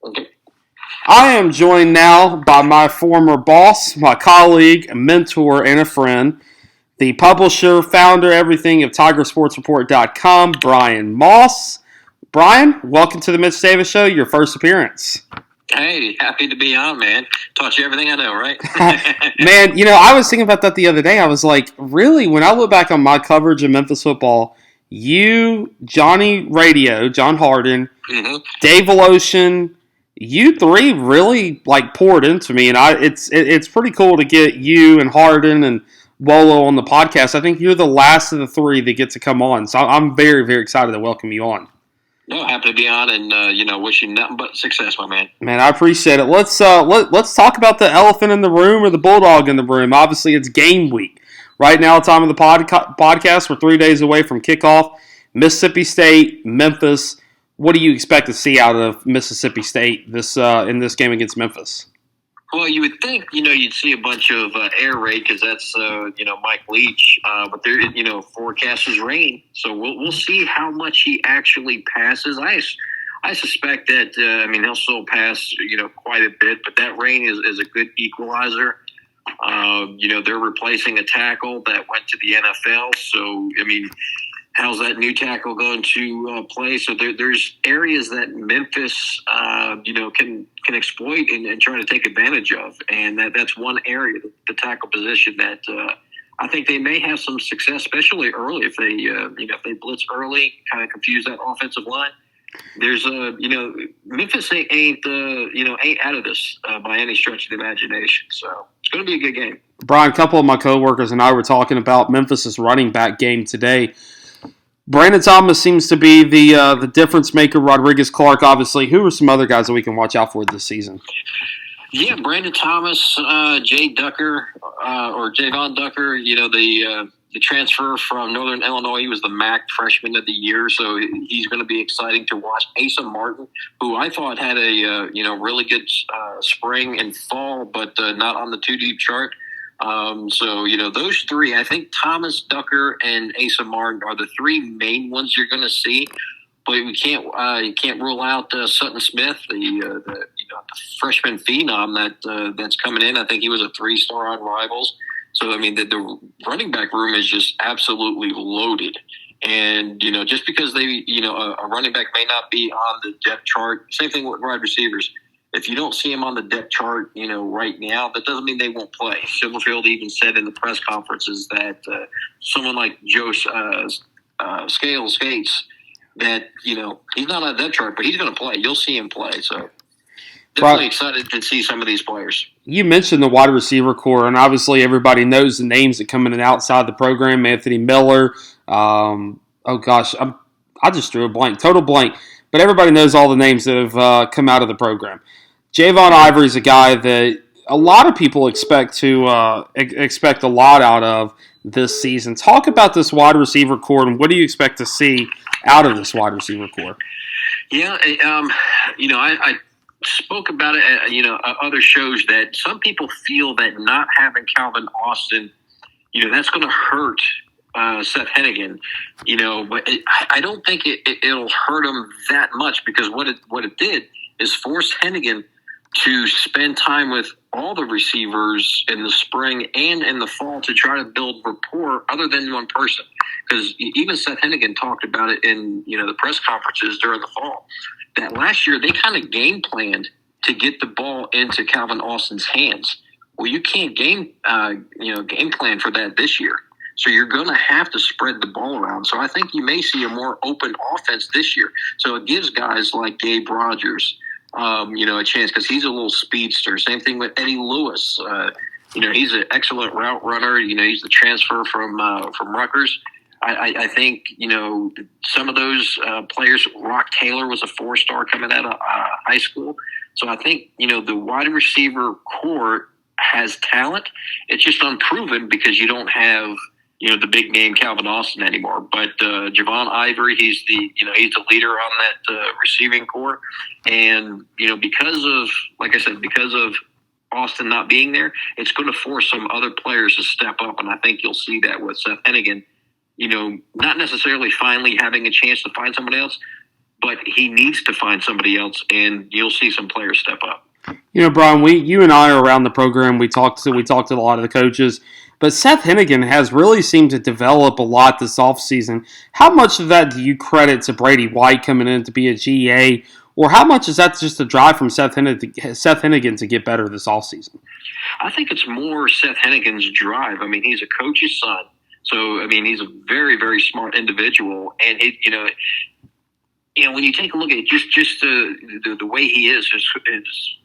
Okay. I am joined now by my former boss, my colleague, mentor, and a friend, the publisher, founder, everything of TigerSportsReport.com, Bryan Moss. Bryan, welcome to the Mitch Davis Show, your first appearance. Hey, happy to be on, man. Taught you everything I know, right? Man, I was thinking about that the other day. I was like, really, when I look back on my coverage of Memphis football, you, Johnny Radio, John Harden, hmm Dave Voloshin, you three really poured into me, and it's pretty cool to get you and Harden and Wolo on the podcast. I think you're the last of the three that get to come on, so I'm very very excited to welcome you on. No, happy to be on, and wish you nothing but success, my man. Man, I appreciate it. Let's talk about the elephant in the room or the bulldog in the room. Obviously, it's game week right now. Time of the podcast. We're 3 days away from kickoff. Mississippi State, Memphis. What do you expect to see out of Mississippi State this in this game against Memphis? Well, you would think, you'd see a bunch of air raid because that's, Mike Leach. But there, forecast is rain. So we'll see how much he actually passes. I suspect that, he'll still pass, quite a bit. But that rain is a good equalizer. They're replacing a tackle that went to the NFL. So, how's that new tackle going to play? So there's areas that Memphis, can exploit and try to take advantage of, and that's one area, the tackle position that I think they may have some success, especially early if they, if they blitz early, kind of confuse that offensive line. There's Memphis ain't out of this by any stretch of the imagination. So it's going to be a good game. Brian, a couple of my coworkers and I were talking about Memphis's running back game today. Brandon Thomas seems to be the difference maker. Rodriguez Clark, obviously. Who are some other guys that we can watch out for this season? Yeah, Brandon Thomas, Jay Ducker, or Javon Ducker. The transfer from Northern Illinois. He was the MAC Freshman of the Year, so he's going to be exciting to watch. Asa Martin, who I thought had a really good spring and fall, but not on the two deep chart. Those three, I think Thomas, Ducker, and Asa Martin are the three main ones you're going to see. But we can't you can't rule out Sutton Smith, the freshman phenom that's coming in. I think he was a 3-star on Rivals. So the running back room is just absolutely loaded. And just because they a running back may not be on the depth chart. Same thing with wide receivers. If you don't see him on the depth chart, right now, that doesn't mean they won't play. Silverfield even said in the press conferences that someone like Joe Skates, that, he's not on the depth chart, but he's going to play. You'll see him play. So definitely excited to see some of these players. You mentioned the wide receiver core, and obviously everybody knows the names that come in and outside the program. Anthony Miller. I just drew a blank, total blank. But everybody knows all the names that have come out of the program. Javon Ivory is a guy that a lot of people expect a lot out of this season. Talk about this wide receiver core, and what do you expect to see out of this wide receiver core? Yeah, I spoke about it at, other shows that some people feel that not having Calvin Austin, that's going to hurt Seth Hennigan, but I don't think it'll hurt him that much because what it did is force Hennigan to spend time with all the receivers in the spring and in the fall to try to build rapport other than one person. Because even Seth Hennigan talked about it in, the press conferences during the fall, that last year they kind of game planned to get the ball into Calvin Austin's hands. Well, you can't game plan for that this year. So you're going to have to spread the ball around. So I think you may see a more open offense this year. So it gives guys like Gabe Rogers, a chance because he's a little speedster. Same thing with Eddie Lewis. He's an excellent route runner. He's the transfer from Rutgers. I think, some of those players, Rock Taylor was a 4-star coming out of high school. So I think, the wide receiver core has talent. It's just unproven because you don't have, the big name Calvin Austin anymore. But Javon Ivory, he's the leader on that receiving core. And, because of Austin not being there, it's going to force some other players to step up. And I think you'll see that with Seth Hennigan, not necessarily finally having a chance to find someone else, but he needs to find somebody else, and you'll see some players step up. Brian, you and I are around the program. We talked to a lot of the coaches, but Seth Hennigan has really seemed to develop a lot this offseason. How much of that do you credit to Brady White coming in to be a GA, or how much is that just a drive from Seth Hennigan to get better this offseason? I think it's more Seth Hennigan's drive. I mean, he's a coach's son, so I mean, he's a very, very smart individual, and when you take a look at just the way he is,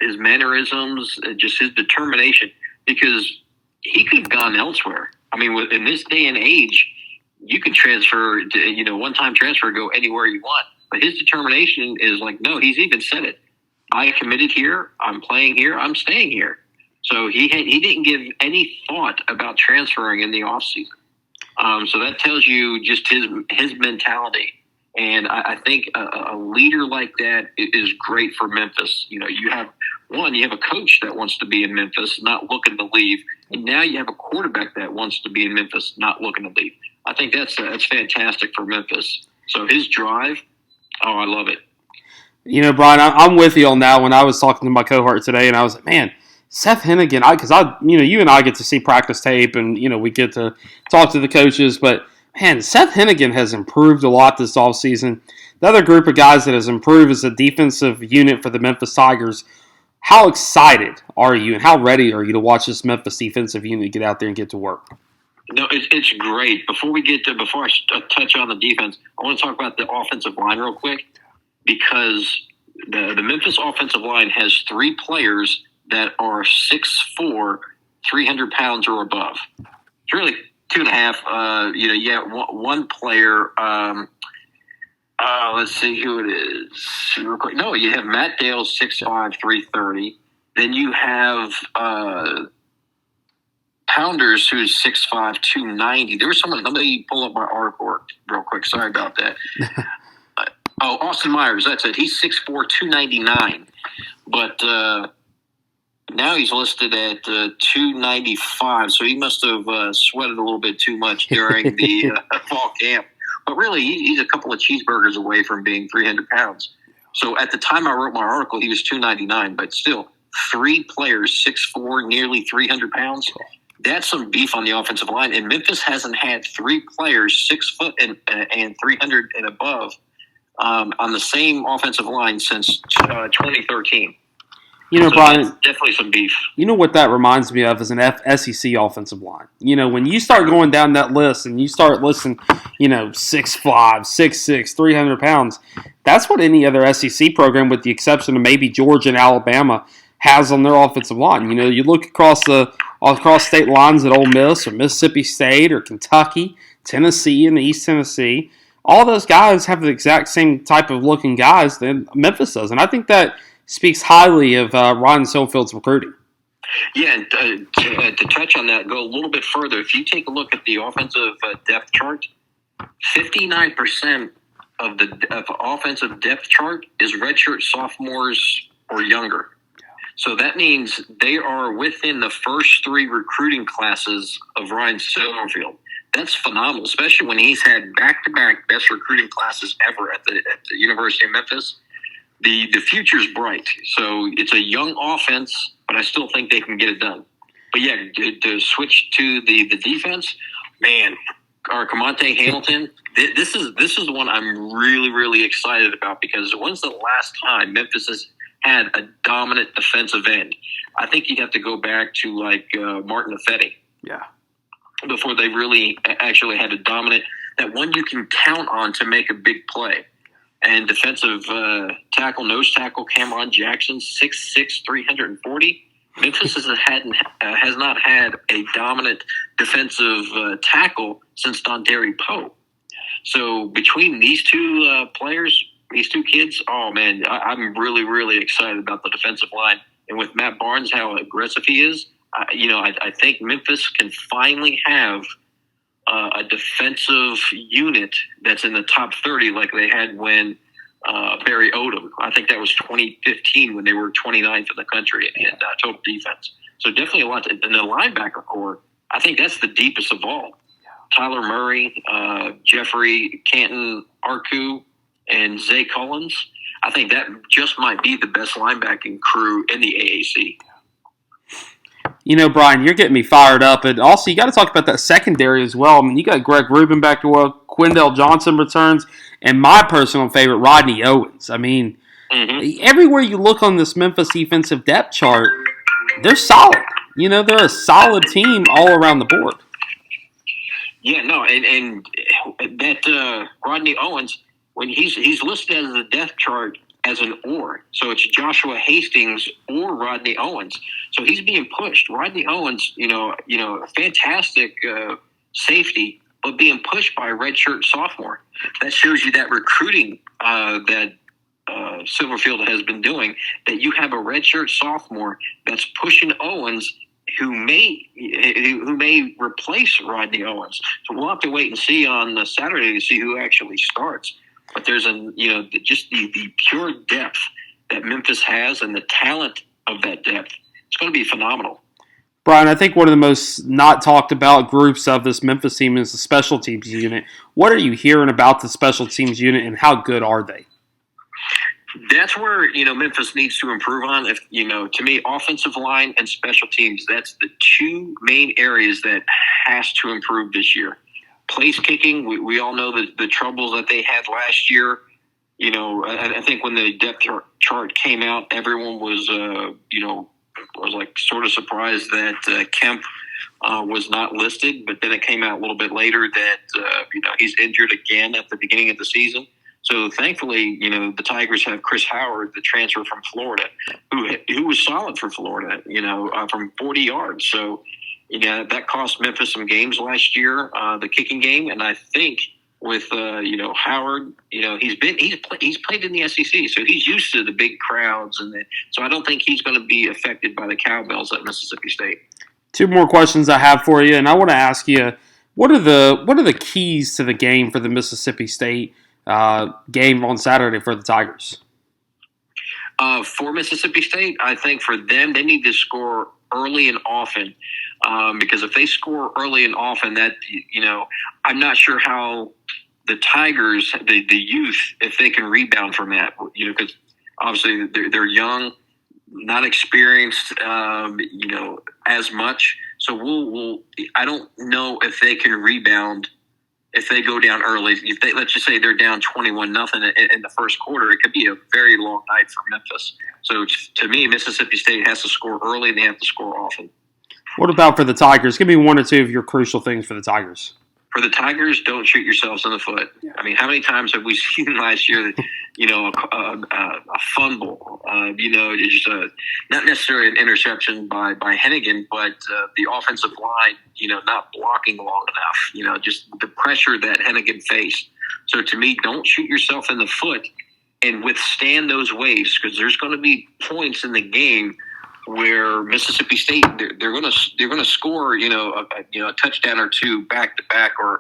his mannerisms, just his determination, because he could have gone elsewhere. I mean, in this day and age, you can transfer, one-time transfer, go anywhere you want. But his determination is like, no, he's even said it. I committed here. I'm playing here. I'm staying here. So he didn't give any thought about transferring in the offseason. So that tells you just his mentality. And I think a leader like that is great for Memphis. You have a coach that wants to be in Memphis, not looking to leave. And now you have a quarterback that wants to be in Memphis, not looking to leave. I think that's fantastic for Memphis. So his drive, I love it. Brian, I'm with you on that one. I was talking to my cohort today, and I was like, man, Seth Hennigan, because you and I get to see practice tape, and we get to talk to the coaches, but man, Seth Hennigan has improved a lot this offseason. The other group of guys that has improved is the defensive unit for the Memphis Tigers. How excited are you, and how ready are you to watch this Memphis defensive unit get out there and get to work? No, it's great. Before I touch on the defense, I want to talk about the offensive line real quick, because the Memphis offensive line has 3 players that are 6'4", 300 pounds or above. It's really 2.5. One player. Let's see who it is. No, you have Matt Dale, 6'5", 330. Then you have Pounders, who's 6'5", 290. There was someone. Let me pull up my article real quick. Sorry about that. Austin Myers. That's it. He's 6'4", 299. But now he's listed at 295, so he must have sweated a little bit too much during the fall camp. But really, he's a couple of cheeseburgers away from being 300 pounds. So at the time I wrote my article, he was 299, but still, 3 players, 6'4", nearly 300 pounds. That's some beef on the offensive line. And Memphis hasn't had 3 players 6 foot and 300 and above on the same offensive line since 2013. Brian, definitely some beef. What that reminds me of is an SEC offensive line. When you start going down that list and you start listing, 6'5", 6'6", 300 pounds, that's what any other SEC program, with the exception of maybe Georgia and Alabama, has on their offensive line. You look across state lines at Ole Miss or Mississippi State or Kentucky, Tennessee, and East Tennessee. All those guys have the exact same type of looking guys that Memphis does, and I think that speaks highly of Ryan Silfield's recruiting. Yeah, and to touch on that, go a little bit further. If you take a look at the offensive depth chart, 59% of the offensive depth chart is redshirt sophomores or younger. So that means they are within the first 3 recruiting classes of Ryan Silverfield. That's phenomenal, especially when he's had back-to-back best recruiting classes ever at the University of Memphis. The future's bright. So it's a young offense, but I still think they can get it done. But yeah, to switch to the defense, man, our Camonte Hamilton, this is the one I'm really, really excited about, because when's the last time Memphis has had a dominant defensive end? I think you'd have to go back to Martin Affetti. Yeah. Before they really actually had a dominant, that one you can count on to make a big play. And defensive nose tackle Cameron Jackson, 6'6", 340. Memphis has not had a dominant defensive tackle since Dontari Poe. So between these 2 players, these 2 kids, oh man, I'm really, really excited about the defensive line. And with Matt Barnes, how aggressive he is, I think Memphis can finally have a defensive unit that's in the top 30 like they had when Barry Odom. I think that was 2015 when they were 29th in the country in total defense. So definitely a lot. In the linebacker core, I think that's the deepest of all. Tyler Murray, Jeffrey Canton, Arku, and Zay Collins, I think that just might be the best linebacking crew in the AAC. Brian, you're getting me fired up. And also, you got to talk about that secondary as well. I mean, you got Greg Rubin back to work, Quindell Johnson returns, and my personal favorite, Rodney Owens. I mean, everywhere you look on this Memphis defensive depth chart, they're solid. They're a solid team all around the board. Yeah, no, and that Rodney Owens, when he's listed as the depth chart as an or, so it's Joshua Hastings or Rodney Owens. So he's being pushed. Rodney Owens, a fantastic safety, but being pushed by a redshirt sophomore. That shows you that recruiting that Silverfield has been doing. That you have a redshirt sophomore that's pushing Owens, who may replace Rodney Owens. So we'll have to wait and see on Saturday to see who actually starts. But there's just the pure depth that Memphis has and the talent of that depth. It's going to be phenomenal. Brian, I think one of the most not talked about groups of this Memphis team is the special teams unit. What are you hearing about the special teams unit, and how good are they? That's where, Memphis needs to improve on. To me, offensive line and special teams, that's the two main areas that has to improve this year. Place kicking, we all know the troubles that they had last year. I think when the depth chart came out, everyone was, was like sort of surprised that Kemp was not listed. But then it came out a little bit later that, he's injured again at the beginning of the season. So thankfully, the Tigers have Chris Howard, the transfer from Florida, who was solid for Florida, from 40 yards. So, that cost Memphis some games last year, the kicking game. And I think with, Howard, he's played in the SEC, so he's used to the big crowds. So I don't think he's going to be affected by the cowbells at Mississippi State. Two more questions I have for you. And I want to ask you, what are the keys to the game for the Mississippi State game on Saturday for the Tigers? For Mississippi State, I think for them, they need to score early and often, because if they score early and often, that I'm not sure how the Tigers, the youth, if they can rebound from that. Because obviously they're young, not experienced, as much. So I don't know if they can rebound. If they go down early, let's just say they're down 21-0 in the first quarter, it could be a very long night for Memphis. So to me, Mississippi State has to score early and they have to score often. What about for the Tigers? Give me one or two of your crucial things for the Tigers. For the Tigers, don't shoot yourselves in the foot. Yeah. I mean, how many times have we seen last year that, a fumble, just not necessarily an interception by Hennigan, but the offensive line, not blocking long enough, just the pressure that Hennigan faced. So to me, don't shoot yourself in the foot and withstand those waves, because there's going to be points in the game where Mississippi State they're going to score a touchdown or two back to back or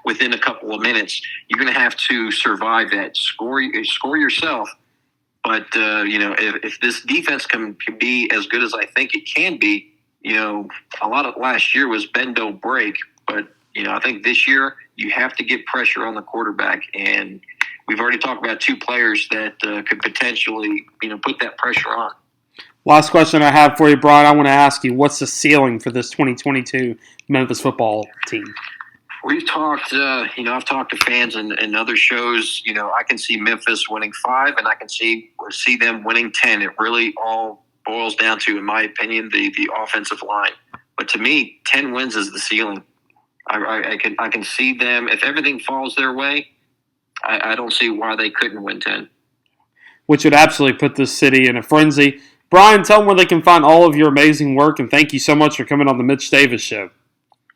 within a couple of minutes. You're going to have to survive that, score yourself. But if this defense can be as good as I think it can be, a lot of last year was bend don't break, but I think this year you have to get pressure on the quarterback, and we've already talked about two players that could potentially put that pressure on. Last question I have for you, Brian. I want to ask you, what's the ceiling for this 2022 Memphis football team? We've talked, I've talked to fans and other shows. I can see Memphis winning 5, and I can see them winning 10. It really all boils down to, in my opinion, the offensive line. But to me, 10 wins is the ceiling. I can see them, if everything falls their way, I don't see why they couldn't win 10. Which would absolutely put this city in a frenzy. Brian, tell them where they can find all of your amazing work, and thank you so much for coming on the Mitch Davis Show.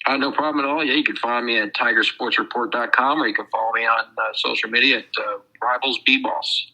No problem at all. Yeah, you can find me at TigerSportsReport.com, or you can follow me on social media at Rivals B-Boss.